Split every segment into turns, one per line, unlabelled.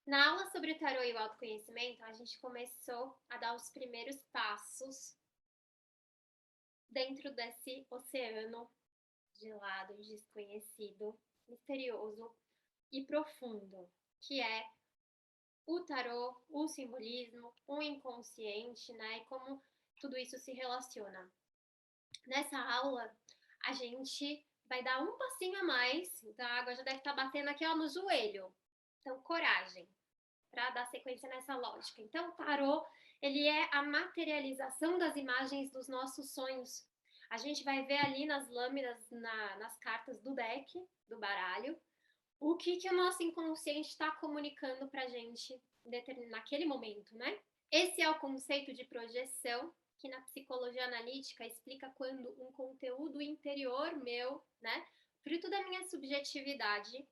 Na aula sobre o tarô e o autoconhecimento, a gente começou a dar os primeiros passos dentro desse oceano gelado, desconhecido, misterioso e profundo, que é o tarô, o simbolismo, o inconsciente, né? E como tudo isso se relaciona. Nessa aula, a gente vai dar um passinho a mais, então a água já deve estar batendo aqui ó, no joelho. Então, coragem para dar sequência nessa lógica. Então, o tarô, ele é a materialização das imagens dos nossos sonhos. A gente vai ver ali nas lâminas, nas cartas do deck, do baralho, o que o nosso inconsciente está comunicando para a gente naquele momento, né? Esse é o conceito de projeção, que na psicologia analítica explica quando um conteúdo interior meu, né, fruto da minha subjetividade,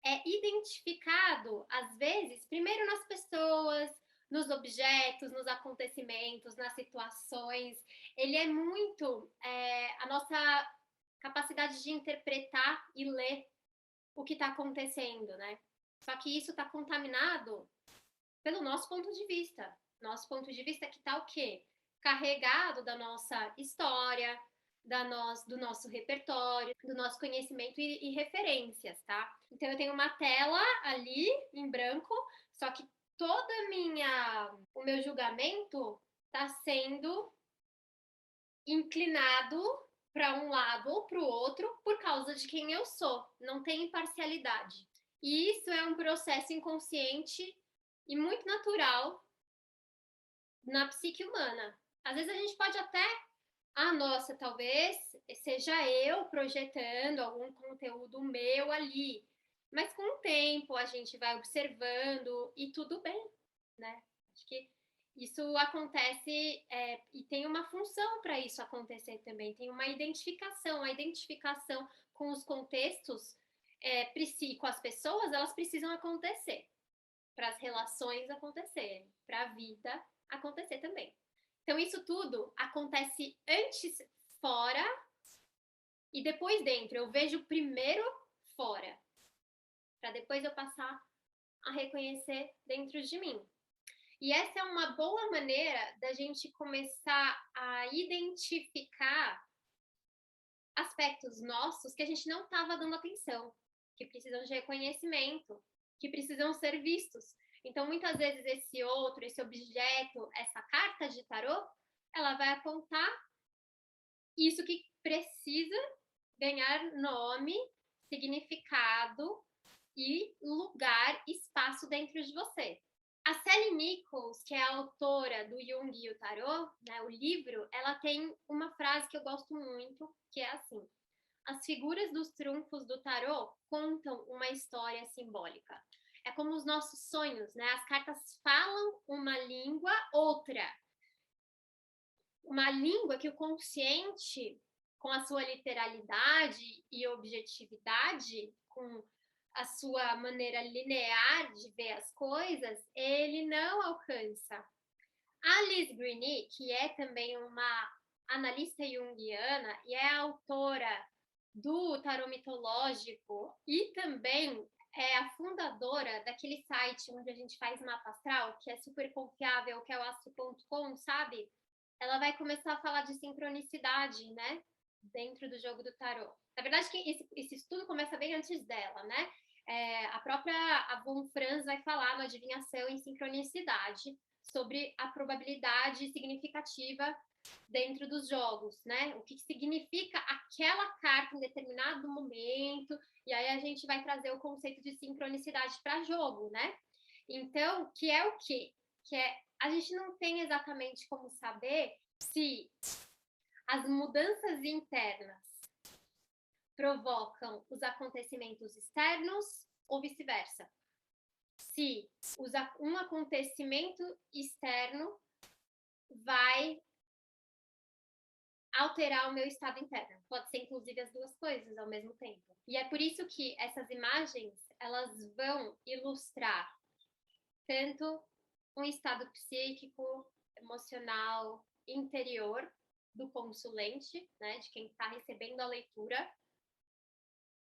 é identificado, às vezes, primeiro nas pessoas, nos objetos, nos acontecimentos, nas situações. Ele é muito a nossa capacidade de interpretar e ler o que está acontecendo, né? Só que isso está contaminado pelo nosso ponto de vista. Nosso ponto de vista que está o quê? Carregado da nossa história, do nosso repertório, do nosso conhecimento e referências, tá? Então eu tenho uma tela ali em branco, só que o meu julgamento está sendo inclinado para um lado ou para o outro por causa de quem eu sou. Não tem imparcialidade. E isso é um processo inconsciente e muito natural na psique humana. Às vezes a gente pode até, nossa, talvez seja eu projetando algum conteúdo meu ali. Mas com o tempo a gente vai observando e tudo bem, né? Acho que isso acontece e tem uma função para isso acontecer também. Tem uma identificação, a identificação com os contextos, com as pessoas, elas precisam acontecer para as relações acontecerem, para a vida acontecer também. Então, isso tudo acontece antes fora e depois dentro. Eu vejo primeiro fora, para depois eu passar a reconhecer dentro de mim. E essa é uma boa maneira da gente começar a identificar aspectos nossos que a gente não estava dando atenção, que precisam de reconhecimento, que precisam ser vistos. Então, muitas vezes, esse objeto, essa carta de tarô, ela vai apontar isso que precisa ganhar nome, significado e lugar, espaço dentro de você. A Sally Nichols, que é a autora do Jung e o Tarot, né, o livro, ela tem uma frase que eu gosto muito, que é assim: as figuras dos trunfos do tarô contam uma história simbólica. É como os nossos sonhos, né? As cartas falam uma língua outra. Uma língua que o consciente, com a sua literalidade e objetividade, com a sua maneira linear de ver as coisas, ele não alcança. A Liz Greeny, que é também uma analista junguiana e é autora do tarô mitológico e também é a fundadora daquele site onde a gente faz mapa astral, que é super confiável, que é o astro.com, sabe? Ela vai começar a falar de sincronicidade, né? Dentro do jogo do tarô. Na verdade, que esse estudo começa bem antes dela, né? A própria Von Franz vai falar no Adivinhação em Sincronicidade sobre a probabilidade significativa dentro dos jogos, né? O que significa aquela carta em determinado momento, e aí a gente vai trazer o conceito de sincronicidade para jogo, né? Então, que é o quê? Que é a gente não tem exatamente como saber se as mudanças internas provocam os acontecimentos externos ou vice-versa. Se um acontecimento externo vai alterar o meu estado interno. Pode ser, inclusive, as duas coisas ao mesmo tempo. E é por isso que essas imagens, elas vão ilustrar tanto um estado psíquico, emocional, interior do consulente, né, de quem está recebendo a leitura,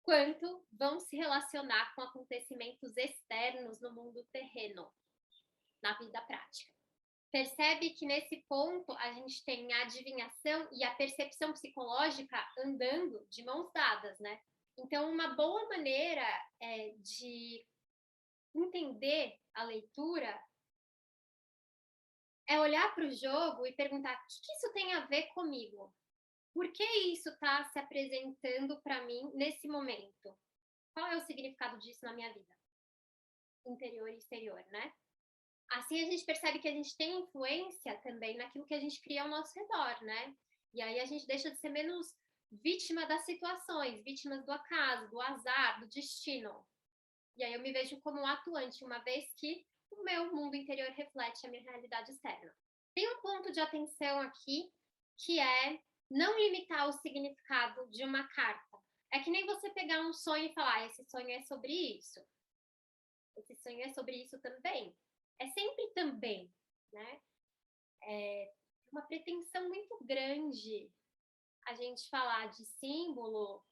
quanto vão se relacionar com acontecimentos externos no mundo terreno, na vida prática. Percebe que nesse ponto a gente tem a adivinhação e a percepção psicológica andando de mãos dadas, né? Então, uma boa maneira de entender a leitura é olhar para o jogo e perguntar: o que isso tem a ver comigo? Por que isso está se apresentando para mim nesse momento? Qual é o significado disso na minha vida? Interior e exterior, né? Assim a gente percebe que a gente tem influência também naquilo que a gente cria ao nosso redor, né? E aí a gente deixa de ser menos vítima das situações, vítimas do acaso, do azar, do destino. E aí eu me vejo como um atuante, uma vez que o meu mundo interior reflete a minha realidade externa. Tem um ponto de atenção aqui, que é não limitar o significado de uma carta. É que nem você pegar um sonho e falar, esse sonho é sobre isso. Esse sonho é sobre isso também. É sempre também, né? É uma pretensão muito grande a gente falar de símbolo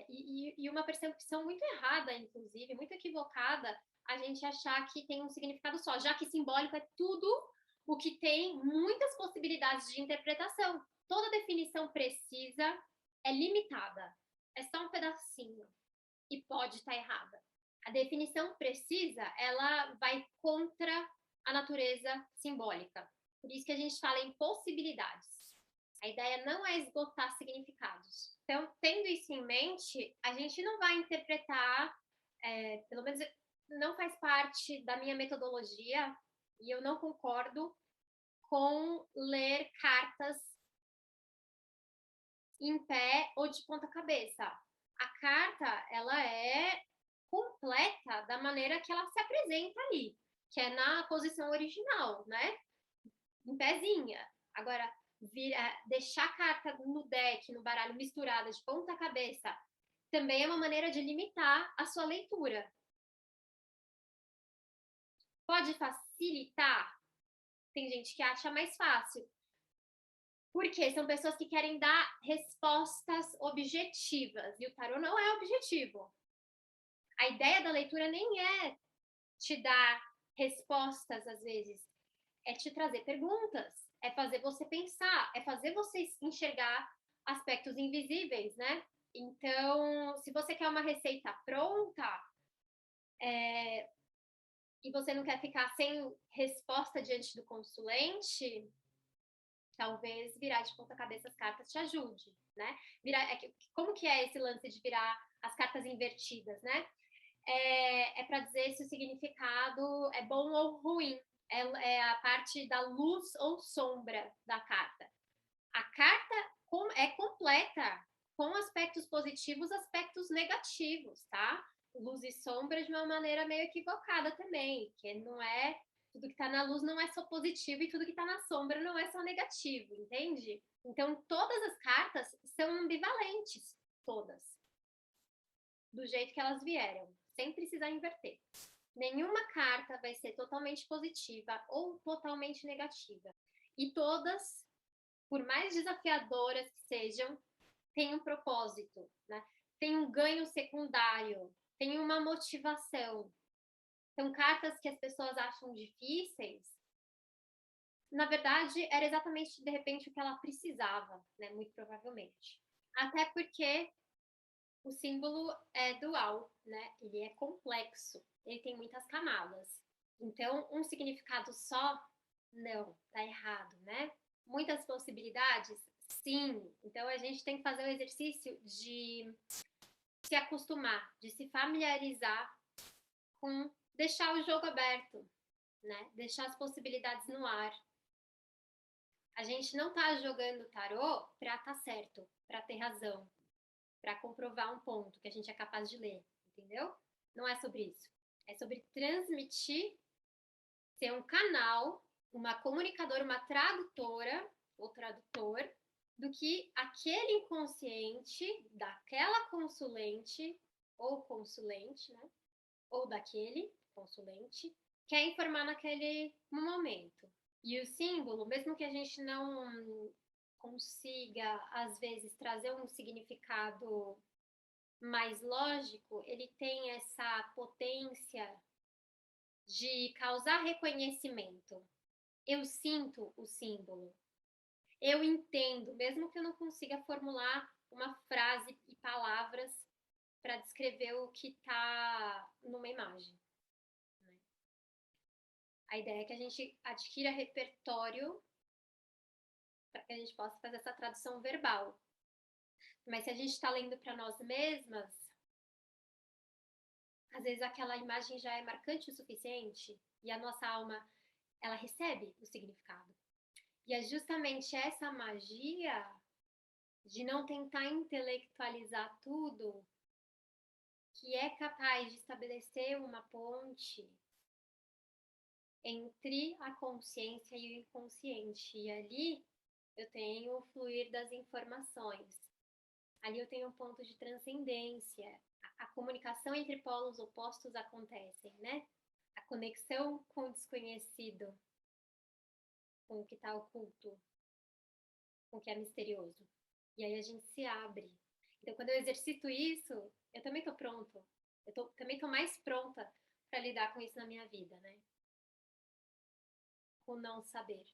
e uma percepção muito errada, inclusive, muito equivocada, a gente achar que tem um significado só, já que simbólico é tudo o que tem muitas possibilidades de interpretação. Toda definição precisa é limitada, é só um pedacinho e pode estar errada. A definição precisa, ela vai contra a natureza simbólica. Por isso que a gente fala em possibilidades. A ideia não é esgotar significados. Então, tendo isso em mente, a gente não vai interpretar, pelo menos não faz parte da minha metodologia, e eu não concordo com ler cartas em pé ou de ponta cabeça. A carta, ela é completa da maneira que ela se apresenta ali, que é na posição original, né? Em pezinha. Agora, deixar a carta no deck, no baralho misturada de ponta cabeça, também é uma maneira de limitar a sua leitura. Pode facilitar? Tem gente que acha mais fácil. Porque são pessoas que querem dar respostas objetivas. E o tarô não é objetivo. A ideia da leitura nem é te dar respostas, às vezes. É te trazer perguntas. É fazer você pensar. É fazer você enxergar aspectos invisíveis, né? Então, se você quer uma receita pronta, e você não quer ficar sem resposta diante do consulente, talvez virar de ponta cabeça as cartas te ajude, né? Como que é esse lance de virar as cartas invertidas, né? É para dizer se o significado é bom ou ruim. É a parte da luz ou sombra da carta. A carta é completa, com aspectos positivos, aspectos negativos, tá? Luz e sombra de uma maneira meio equivocada também, que não é tudo que está na luz não é só positivo e tudo que está na sombra não é só negativo, entende? Então todas as cartas são ambivalentes, todas, do jeito que elas vieram, sem precisar inverter. Nenhuma carta vai ser totalmente positiva ou totalmente negativa. E todas, por mais desafiadoras que sejam, têm um propósito, né? Tem um ganho secundário, tem uma motivação. São cartas que as pessoas acham difíceis. Na verdade, era exatamente, de repente, o que ela precisava, né? Muito provavelmente. Até porque o símbolo é dual, né? Ele é complexo, ele tem muitas camadas. Então, um significado só, não, tá errado, né? Muitas possibilidades, sim. Então, a gente tem que fazer o exercício de se acostumar, de se familiarizar com deixar o jogo aberto, né? Deixar as possibilidades no ar. A gente não tá jogando tarô pra estar certo, pra ter razão, pra comprovar um ponto que a gente é capaz de ler, entendeu? Não é sobre isso. É sobre transmitir, ser um canal, uma comunicadora, uma tradutora ou tradutor do que aquele inconsciente daquela consulente ou consulente, né? Ou daquele consulente quer informar naquele momento. E o símbolo, mesmo que a gente não consiga, às vezes, trazer um significado mais lógico, ele tem essa potência de causar reconhecimento. Eu sinto o símbolo, eu entendo, mesmo que eu não consiga formular uma frase e palavras para descrever o que está numa imagem. Né? A ideia é que a gente adquira repertório para que a gente possa fazer essa tradução verbal. Mas se a gente está lendo para nós mesmas, às vezes aquela imagem já é marcante o suficiente e a nossa alma ela recebe o significado. E é justamente essa magia de não tentar intelectualizar tudo que é capaz de estabelecer uma ponte entre a consciência e o inconsciente. E ali eu tenho o fluir das informações. Ali eu tenho um ponto de transcendência. A comunicação entre polos opostos acontecem, né? A conexão com o desconhecido, com o que está oculto, com o que é misterioso. E aí a gente se abre. Então, quando eu exercito isso, eu também estou pronto. Também estou mais pronta para lidar com isso na minha vida, né? Com não saber.